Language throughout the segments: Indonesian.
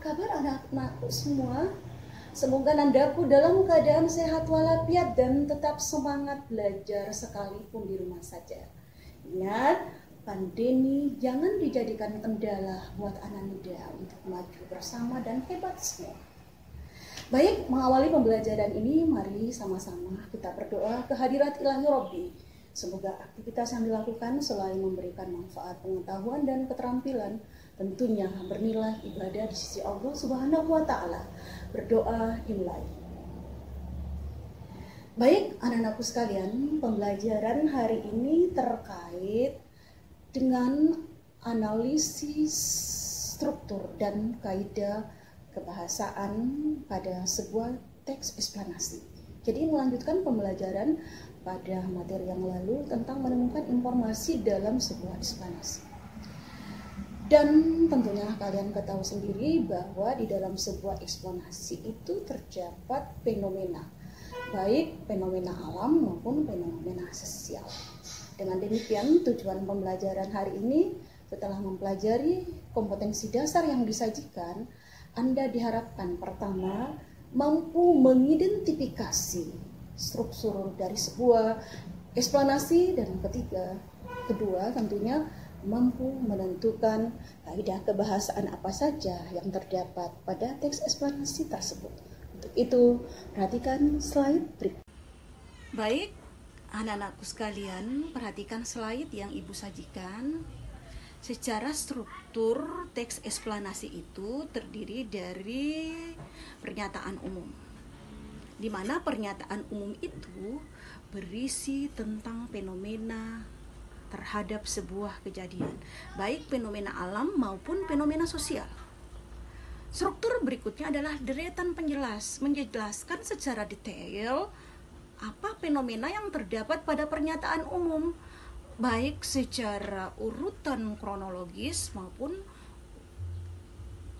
kabar anak-anakku semua? Semoga nandaku dalam keadaan sehat walafiat dan tetap semangat belajar sekalipun di rumah saja. Ingat, pandemi jangan dijadikan kendala buat anak muda untuk maju bersama dan hebat semua. Baik, mengawali pembelajaran ini, mari sama-sama kita berdoa kehadirat Ilahi Robbi. Semoga aktivitas yang dilakukan selain memberikan manfaat pengetahuan dan keterampilan, tentunya bernilai ibadah di sisi Allah Subhanahu wa Ta'ala. Berdoa dimulai. Baik, anak-anakku sekalian, pembelajaran hari ini terkait dengan analisis struktur dan kaidah kebahasaan pada sebuah teks eksplanasi. Jadi melanjutkan pembelajaran pada materi yang lalu tentang menemukan informasi dalam sebuah eksplanasi. Dan tentunya kalian ketahui sendiri bahwa di dalam sebuah eksplanasi itu terdapat fenomena, baik fenomena alam maupun fenomena sosial. Dengan demikian, tujuan pembelajaran hari ini setelah mempelajari kompetensi dasar yang disajikan, Anda diharapkan pertama mampu mengidentifikasi struktur dari sebuah eksplanasi, dan kedua tentunya mampu menentukan kaidah kebahasaan apa saja yang terdapat pada teks eksplanasi tersebut. Untuk itu, perhatikan slide berikut. Baik, anak-anakku sekalian, perhatikan slide yang Ibu sajikan. Secara struktur, teks eksplanasi itu terdiri dari pernyataan umum, di mana pernyataan umum itu berisi tentang fenomena terhadap sebuah kejadian, baik fenomena alam maupun fenomena sosial. Struktur berikutnya adalah deretan penjelas, menjelaskan secara detail apa fenomena yang terdapat pada pernyataan umum, baik secara urutan kronologis maupun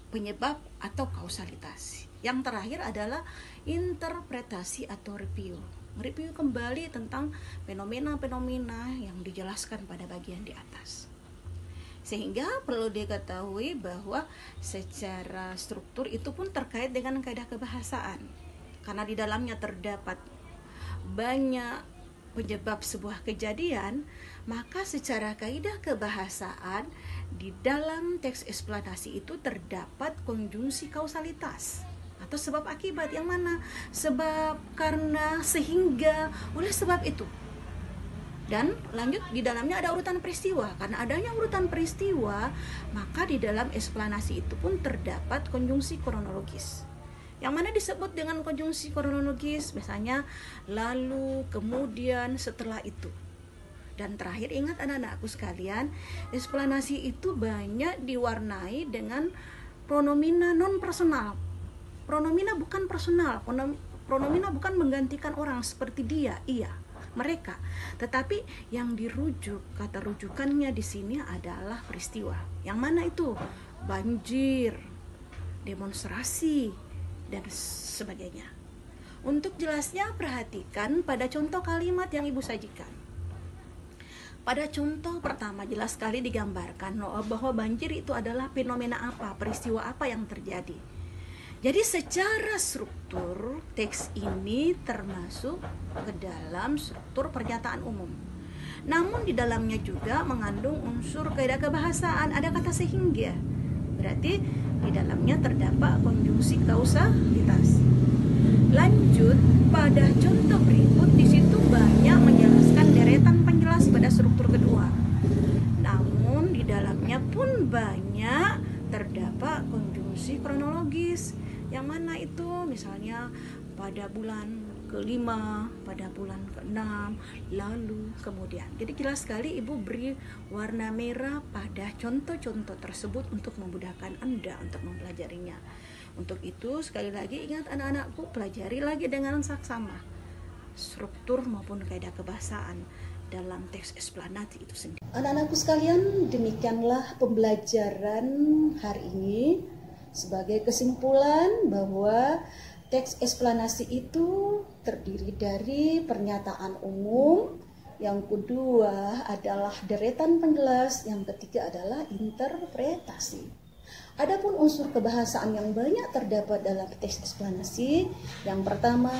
penyebab atau kausalitas. Yang terakhir adalah interpretasi atau review. Mereview kembali tentang fenomena-fenomena yang dijelaskan pada bagian di atas. Sehingga perlu diketahui bahwa secara struktur itu pun terkait dengan kaidah kebahasaan. Karena di dalamnya terdapat banyak penyebab sebuah kejadian, maka secara kaidah kebahasaan di dalam teks eksplanasi itu terdapat konjungsi kausalitas atau sebab akibat, yang mana sebab, karena, sehingga, oleh sebab itu. Dan lanjut, di dalamnya ada urutan peristiwa. Karena adanya urutan peristiwa, maka di dalam eksplanasi itu pun terdapat konjungsi kronologis, yang mana disebut dengan konjungsi kronologis, misalnya lalu, kemudian, setelah itu. Dan terakhir, ingat anak-anakku sekalian, eksplanasi itu banyak diwarnai dengan pronomina non personal. Pronomina bukan personal, pronomina bukan menggantikan orang seperti dia, ia, mereka. Tetapi yang dirujuk, kata rujukannya di sini adalah peristiwa. Yang mana itu? Banjir, demonstrasi, dan sebagainya. Untuk jelasnya, perhatikan pada contoh kalimat yang Ibu sajikan. Pada contoh pertama jelas sekali digambarkan bahwa banjir itu adalah fenomena apa, peristiwa apa yang terjadi. Jadi secara struktur teks ini termasuk ke dalam struktur pernyataan umum. Namun di dalamnya juga mengandung unsur kaidah kebahasaan, ada kata sehingga. Berarti di dalamnya terdapat konjungsi kausalitas. Lanjut pada contoh berikut, di situ banyak menjelaskan deretan penjelas pada struktur kedua. Namun di dalamnya pun banyak terdapat konjungsi kronologis, yang mana itu misalnya pada bulan ke-5, pada bulan ke-6, lalu, kemudian. Jadi jelas sekali Ibu beri warna merah pada contoh-contoh tersebut untuk memudahkan Anda untuk mempelajarinya. Untuk itu sekali lagi ingat anak-anakku, pelajari lagi dengan saksama struktur maupun kaidah kebahasaan dalam teks eksplanasi itu sendiri. Anak-anakku sekalian, demikianlah pembelajaran hari ini. Sebagai kesimpulan bahwa teks eksplanasi itu terdiri dari pernyataan umum, yang kedua adalah deretan penjelas, yang ketiga adalah interpretasi. Adapun unsur kebahasaan yang banyak terdapat dalam teks eksplanasi, yang pertama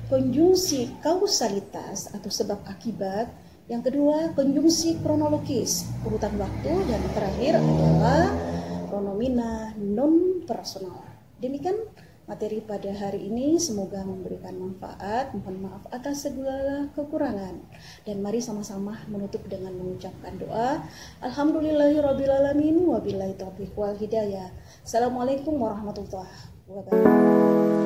konjungsi kausalitas atau sebab akibat, yang kedua konjungsi kronologis urutan waktu, dan terakhir adalah pronomina non personal. Demikian materi pada hari ini, semoga memberikan manfaat. Mohon maaf atas segala kekurangan. Dan mari sama-sama menutup dengan mengucapkan doa. Alhamdulillahirrabbilalamin, wabillahi taufiq wal hidayah. Assalamualaikum warahmatullahi wabarakatuh.